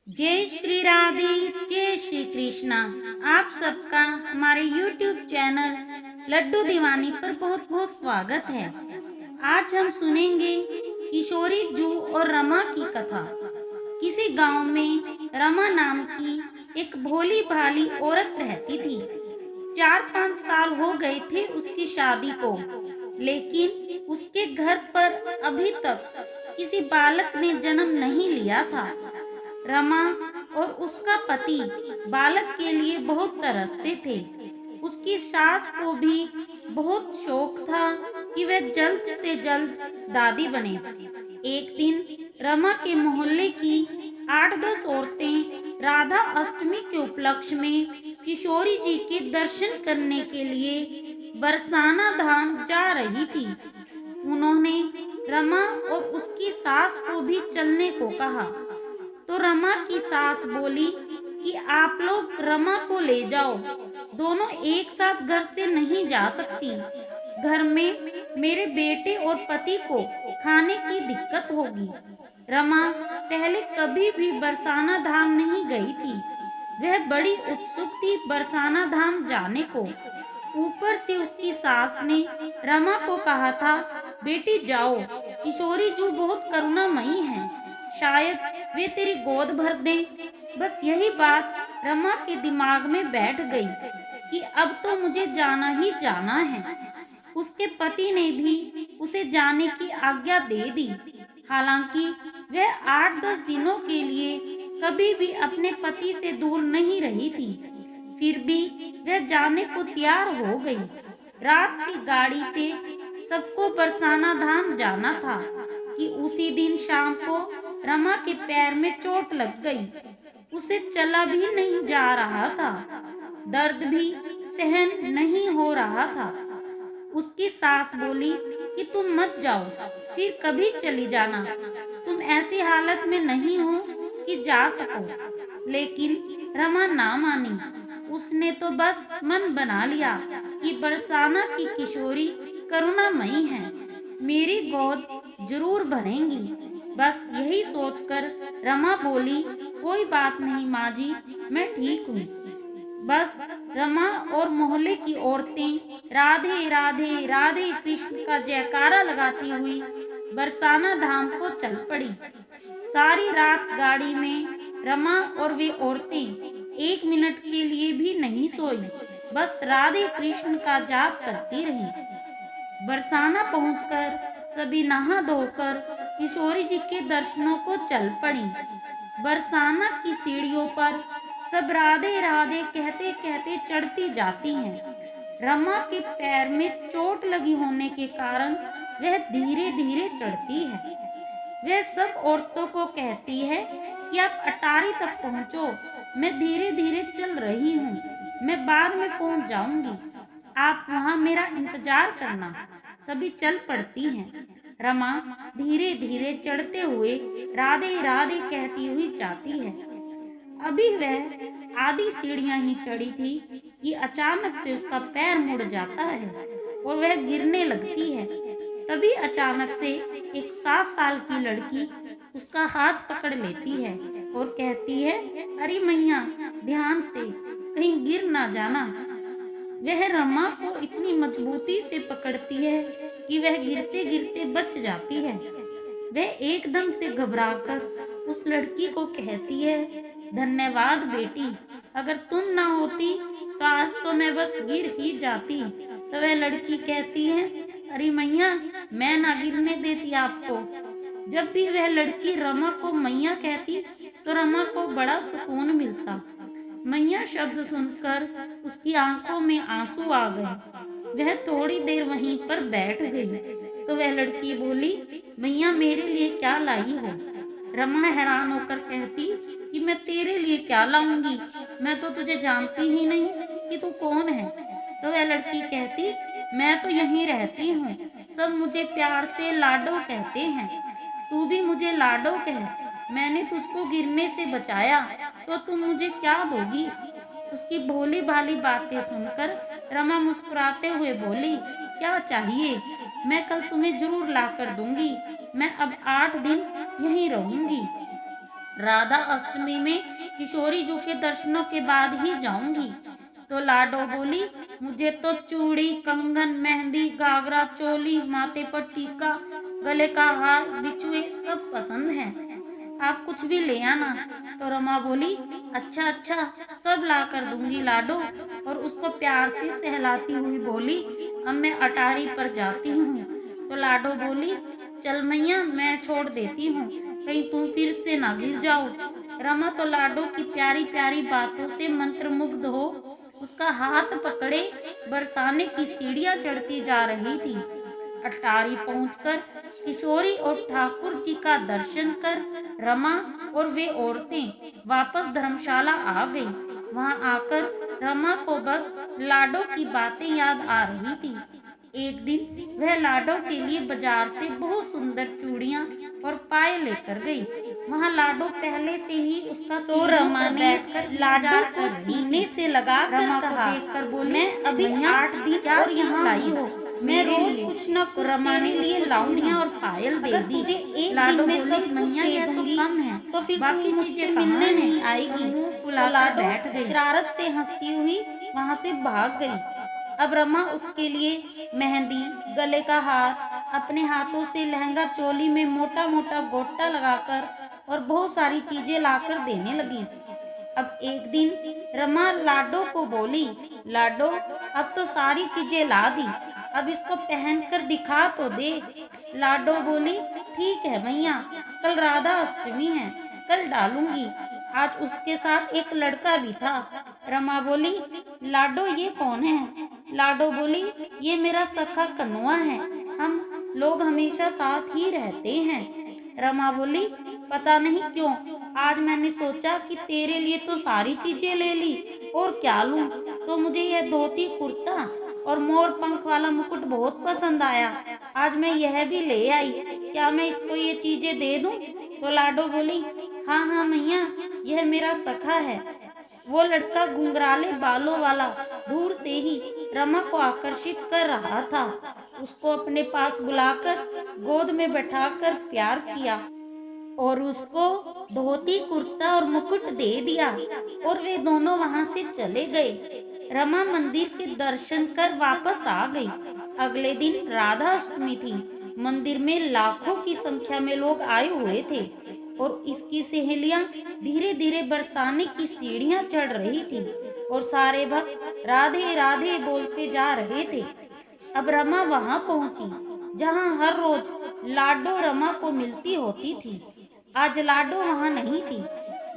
जय श्री राधे, जय श्री कृष्णा। आप सबका हमारे YouTube चैनल लड्डू दीवानी पर बहुत बहुत स्वागत है। आज हम सुनेंगे किशोरी जू और रमा की कथा। किसी गांव में रमा नाम की एक भोली भाली औरत रहती थी। 4-5 साल हो गए थे उसकी शादी को, लेकिन उसके घर पर अभी तक किसी बालक ने जन्म नहीं लिया था। रमा और उसका पति बालक के लिए बहुत तरसते थे। उसकी सास को भी बहुत शौक था कि वह जल्द से जल्द दादी बने। एक दिन रमा के मोहल्ले की 8-10 औरतें राधा अष्टमी के उपलक्ष्य में किशोरी जी के दर्शन करने के लिए बरसाना धाम जा रही थी। उन्होंने रमा और उसकी सास को भी चलने को कहा, तो रमा की सास बोली कि आप लोग रमा को ले जाओ, दोनों एक साथ घर से नहीं जा सकती। घर में मेरे बेटे और पति को खाने की दिक्कत होगी। रमा पहले कभी भी बरसाना धाम नहीं गई थी। वह बड़ी उत्सुक थी बरसाना धाम जाने को। ऊपर से उसकी सास ने रमा को कहा था, बेटी जाओ, किशोरी जू बहुत करुणामयी है, शायद वे तेरी गोद भर दें। बस यही बात रमा के दिमाग में बैठ गई कि अब तो मुझे जाना ही जाना है। उसके पति ने भी उसे जाने की आज्ञा दे दी। हालांकि वह 8-10 दिनों के लिए कभी भी अपने पति से दूर नहीं रही थी, फिर भी वह जाने को तैयार हो गई। रात की गाड़ी से सबको बरसाना धाम जाना था कि उसी दिन शाम को रमा के पैर में चोट लग गई। उसे चला भी नहीं जा रहा था, दर्द भी सहन नहीं हो रहा था। उसकी सास बोली कि तुम मत जाओ, फिर कभी चली जाना, तुम ऐसी हालत में नहीं हो कि जा सको। लेकिन रमा ना मानी। उसने तो बस मन बना लिया कि बरसाना की किशोरी करुणामयी है, मेरी गोद जरूर भरेंगी। बस यही सोचकर रमा बोली, कोई बात नहीं माँ जी, मैं ठीक हूँ। बस रमा और मोहल्ले की औरतें राधे राधे राधे कृष्ण का जयकारा लगाती हुई बरसाना धाम को चल पड़ी। सारी रात गाड़ी में रमा और वे औरतें 1 मिनट के लिए भी नहीं सोई, बस राधे कृष्ण का जाप करती रही। बरसाना पहुंचकर सभी नहा धोकर किशोरी जी के दर्शनों को चल पड़ी। बरसाना की सीढ़ियों पर सब राधे राधे कहते कहते चढ़ती जाती हैं। रमा के पैर में चोट लगी होने के कारण वह धीरे धीरे चढ़ती है। वह सब औरतों को कहती है कि आप अटारी तक पहुंचो, मैं धीरे धीरे चल रही हूँ, मैं बाद में पहुंच जाऊंगी, आप वहाँ मेरा इंतजार करना। सभी चल पड़ती हैं। रमा धीरे धीरे चढ़ते हुए राधे राधे कहती हुई जाती है। अभी वह आधी सीढ़ियां ही चढ़ी थी कि अचानक से उसका पैर मुड़ जाता है और वह गिरने लगती है। तभी अचानक से एक 7 साल की लड़की उसका हाथ पकड़ लेती है और कहती है, अरे मैया, ध्यान से, कहीं गिर ना जाना। वह रमा को इतनी मजबूती से पकड़ती है कि वह गिरते गिरते बच जाती है। वह एकदम से घबराकर उस लड़की को कहती है, धन्यवाद बेटी, अगर तुम ना होती तो आज तो मैं बस गिर ही जाती। तो वह लड़की कहती है, अरे मैया, मैं ना गिरने देती आपको। जब भी वह लड़की रमा को मैया कहती तो रमा को बड़ा सुकून मिलता। मैया शब्द सुनकर उसकी आंखों में आंसू आ गए। वह थोड़ी देर वहीं पर बैठ गई। तो वह लड़की बोली, मैया, मेरे लिए क्या लाई हो? रमा हैरान होकर कहती कि मैं तेरे लिए क्या लाऊंगी, मैं तो तुझे जानती ही नहीं कि तू कौन है। तो वह लड़की कहती, मैं तो यहीं रहती हूँ, सब मुझे प्यार से लाडो कहते हैं, तू भी मुझे लाडो कह। मैंने तुझको गिरने से बचाया, तो तुम मुझे क्या दोगी? उसकी भोली भाली बातें सुनकर रमा मुस्कुराते हुए बोली, क्या चाहिए, मैं कल तुम्हें जरूर ला कर दूंगी, मैं अब 8 दिन यहीं रहूंगी। राधा अष्टमी में किशोरी जू के दर्शनों के बाद ही जाऊंगी। तो लाडो बोली, मुझे तो चूड़ी, कंगन, मेहंदी, घाघरा, चोली, माथे पर टीका, गले का हार, बिछुए सब पसंद है, आप कुछ भी ले आना। तो रमा बोली, अच्छा अच्छा, सब ला कर दूंगी लाडो। और उसको प्यार से सहलाती हुई बोली, अब मैं अटारी पर जाती हूँ। तो लाडो बोली, चल मैया, मैं छोड़ देती हूँ, कहीं तुम फिर से ना गिर जाओ। रमा तो लाडो की प्यारी प्यारी बातों से मंत्रमुग्ध हो उसका हाथ पकड़े बरसाने की सीढ़ियां चढ़ती जा रही थी। अटारी पहुंचकर किशोरी और ठाकुर जी का दर्शन कर रमा और वे औरतें वापस धर्मशाला आ गई। वहां आकर रमा को बस लाडो की बातें याद आ रही थी। एक दिन वह लाडो के लिए बाजार से बहुत सुंदर चूड़ियां और पायल लेकर गई। वहां लाडो पहले से ही उसका तो रमा ने लाडो को सीने से लगा रमा को देखकर बोली, मैं अभी 8 दिन और यहाँ लाई हो, मैं रोज कुछ न कुछ रमा ने लिए लाउनिया और पायल दे दी। तुझे एक दिन में सब मैया यह तो कम है, तो फिर बाकी मुझसे मिलने नहीं आएगी। तो लाडो बैठ गई, शरारत से हंसती हुई वहां से भाग गई। अब रमा उसके लिए मेहंदी, गले का हार, अपने हाथों से लहंगा चोली में मोटा मोटा गोटा लगाकर और बहुत सारी चीजें लाकर देने लगी। अब एक दिन रमा लाडो को बोली, लाडो अब तो सारी चीजें ला दी, अब इसको पहनकर दिखा तो दे। लाडो बोली, ठीक है मैया, कल राधा अष्टमी है, कल डालूंगी। आज उसके साथ एक लड़का भी था। रमा बोली, लाडो ये कौन है? लाडो बोली, ये मेरा सखा कन्हुआ है, हम लोग हमेशा साथ ही रहते हैं। रमा बोली, पता नहीं क्यों आज मैंने सोचा कि तेरे लिए तो सारी चीजें ले ली, और क्या लूं, तो मुझे यह धोती कुर्ता और मोर पंख वाला मुकुट बहुत पसंद आया, आज मैं यह भी ले आई, क्या मैं इसको ये चीजें दे दूं? तो लाडो बोली, हाँ हाँ मैया, यह मेरा सखा है। वो लड़का घुंघराले बालों वाला दूर से ही रमा को आकर्षित कर रहा था। उसको अपने पास बुलाकर गोद में बैठाकर प्यार किया और उसको धोती, कुर्ता और मुकुट दे दिया और वे दोनों वहां से चले गए। रमा मंदिर के दर्शन कर वापस आ गई। अगले दिन राधा अष्टमी थी। मंदिर में लाखों की संख्या में लोग आए हुए थे और इसकी सहेलियां धीरे धीरे बरसाने की सीढ़ियां चढ़ रही थी और सारे भक्त राधे राधे बोलते जा रहे थे। अब रमा वहां पहुंची जहां हर रोज लाडो रमा को मिलती होती थी। आज लाडो वहां नहीं थी।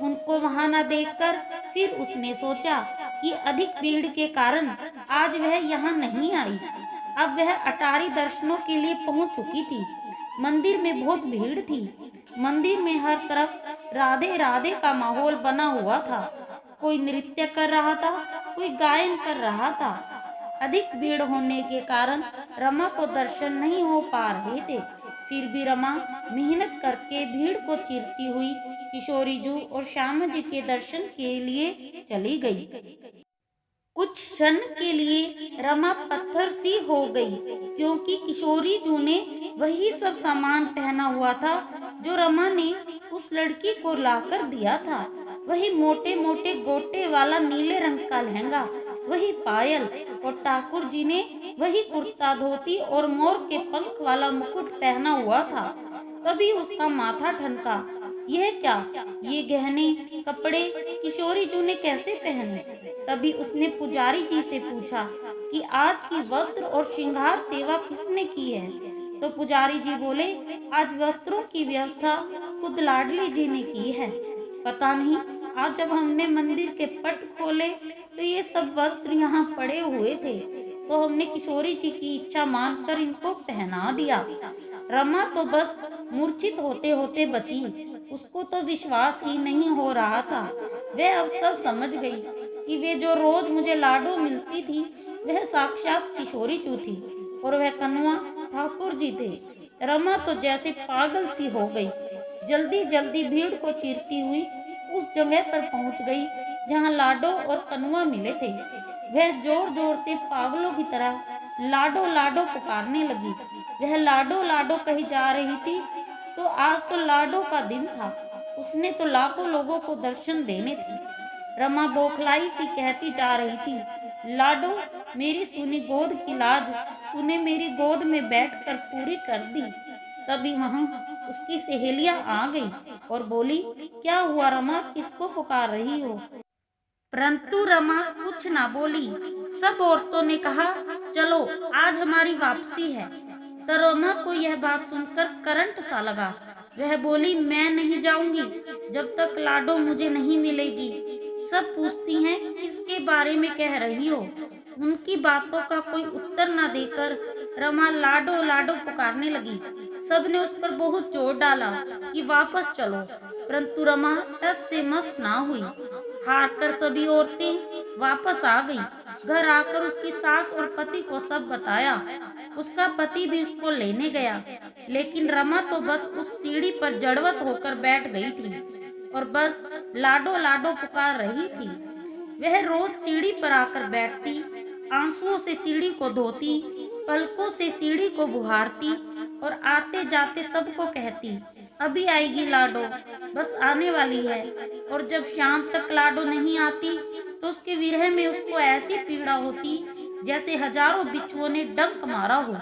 उनको वहां न देखकर फिर उसने सोचा कि अधिक भीड़ के कारण आज वह यहाँ नहीं आई। अब वह अटारी दर्शनों के लिए पहुंच चुकी थी। मंदिर में बहुत भीड़ थी। मंदिर में हर तरफ राधे राधे का माहौल बना हुआ था। कोई नृत्य कर रहा था, कोई गायन कर रहा था। अधिक भीड़ होने के कारण रमा को दर्शन नहीं हो पा रहे थे। फिर भी रमा मेहनत करके भीड़ को चीरती हुई किशोरी जू और श्याम जी के दर्शन के लिए चली गई। कुछ क्षण के लिए रमा पत्थर सी हो गई, क्योंकि किशोरी जू ने वही सब सामान पहना हुआ था जो रमा ने उस लड़की को लाकर दिया था। वही मोटे मोटे गोटे वाला नीले रंग का लहंगा, वही पायल, और ठाकुर जी ने वही कुर्ता, धोती और मोर के पंख वाला मुकुट पहना हुआ था। तभी उसका माथा ठनका। यह क्या, ये गहने कपड़े किशोरी जू ने कैसे पहने? तभी उसने पुजारी जी से पूछा कि आज की वस्त्र और श्रृंगार सेवा किसने की है? तो पुजारी जी बोले, आज वस्त्रों की व्यवस्था खुद लाडली जी ने की है। पता नहीं, आज जब हमने मंदिर के पट खोले तो ये सब वस्त्र यहाँ पड़े हुए थे, तो हमने किशोरी जी की इच्छा मानकर इनको पहना दिया। रमा तो बस मूर्छित होते होते बची। उसको तो विश्वास ही नहीं हो रहा था। वह अब सब समझ गई कि वे जो रोज मुझे लाडो मिलती थी वह साक्षात किशोरी जू थी और वह कन्हुआ ठाकुर जी थे। रमा तो जैसे पागल सी हो गई। जल्दी जल्दी भीड़ को चीरती हुई उस जगह पर पहुंच गई जहां लाडो और कन्हुआ मिले थे। वह जोर जोर से पागलों की तरह लाडो लाडो पुकारने लगी। वह लाडो लाडो कही जा रही थी। तो आज तो लाडो का दिन था। उसने तो लाखों लोगों को दर्शन देने थे। रमा बौखलाई सी कहती जा रही थी, लाडो, मेरी सूनी गोद की लाज तूने मेरी गोद में बैठकर पूरी कर दी। तभी वहां उसकी सहेलियां आ गई और बोली, क्या हुआ रमा, किसको पुकार रही हो? परंतु रमा कुछ ना बोली। सब औरतों ने कहा, चलो आज हमारी वापसी है। तो रमा को यह बात सुनकर करंट सा लगा। वह बोली, मैं नहीं जाऊंगी जब तक लाडो मुझे नहीं मिलेगी। सब पूछती हैं, किसके बारे में कह रही हो? उनकी बातों का कोई उत्तर न देकर रमा लाडो लाडो पुकारने लगी। सबने उस पर बहुत जोर डाला कि वापस चलो, परंतु रमा टस से मस ना हुई। हार कर सभी औरतें वापस आ गई। घर आकर उसकी सास और पति को सब बताया। उसका पति भी उसको लेने गया, लेकिन रमा तो बस उस सीढ़ी पर जड़वत होकर बैठ गई थी और बस लाडो लाडो पुकार रही थी। वह रोज सीढ़ी पर आकर बैठती, आंसुओं से सीढ़ी को धोती, पलकों से सीढ़ी को बुहारती और आते जाते सबको कहती, अभी आएगी लाडो, बस आने वाली है। और जब शाम तक लाडो नहीं आती तो उसके विरह में उसको ऐसी पीड़ा होती जैसे हजारों बिच्छुओं ने डंक मारा हो।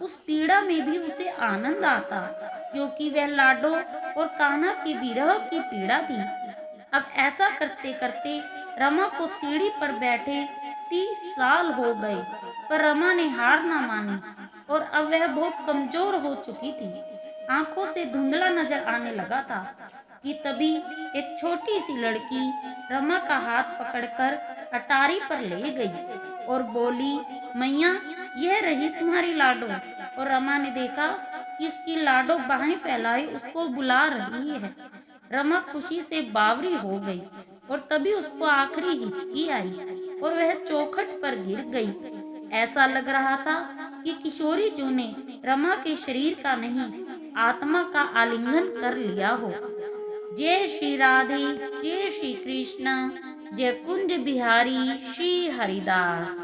उस पीड़ा में भी उसे आनंद आता, क्योंकि वह लाडो और कान्हा की विरह की पीड़ा थी। अब ऐसा करते करते रमा को सीढ़ी पर बैठे 30 साल हो गए, पर रमा ने हार ना मानी और अब वह बहुत कमजोर हो चुकी थी। आंखों से धुंधला नजर आने लगा था कि तभी एक छोटी सी लड़की रमा का हाथ पकड़कर अटारी पर ले गई और बोली, मैया, यह रही तुम्हारी लाडो। और रमा ने देखा कि उसकी लाडो बाहें फैलाए उसको बुला रही है। रमा खुशी से बावरी हो गई और तभी उसको आखिरी हिचकी आई और वह चौखट पर गिर गई। ऐसा लग रहा था कि किशोरी जू ने रमा के शरीर का नहीं, आत्मा का आलिंगन कर लिया हो। जय श्री राधे, जय श्री कृष्ण, जय कुंज बिहारी श्री हरिदास।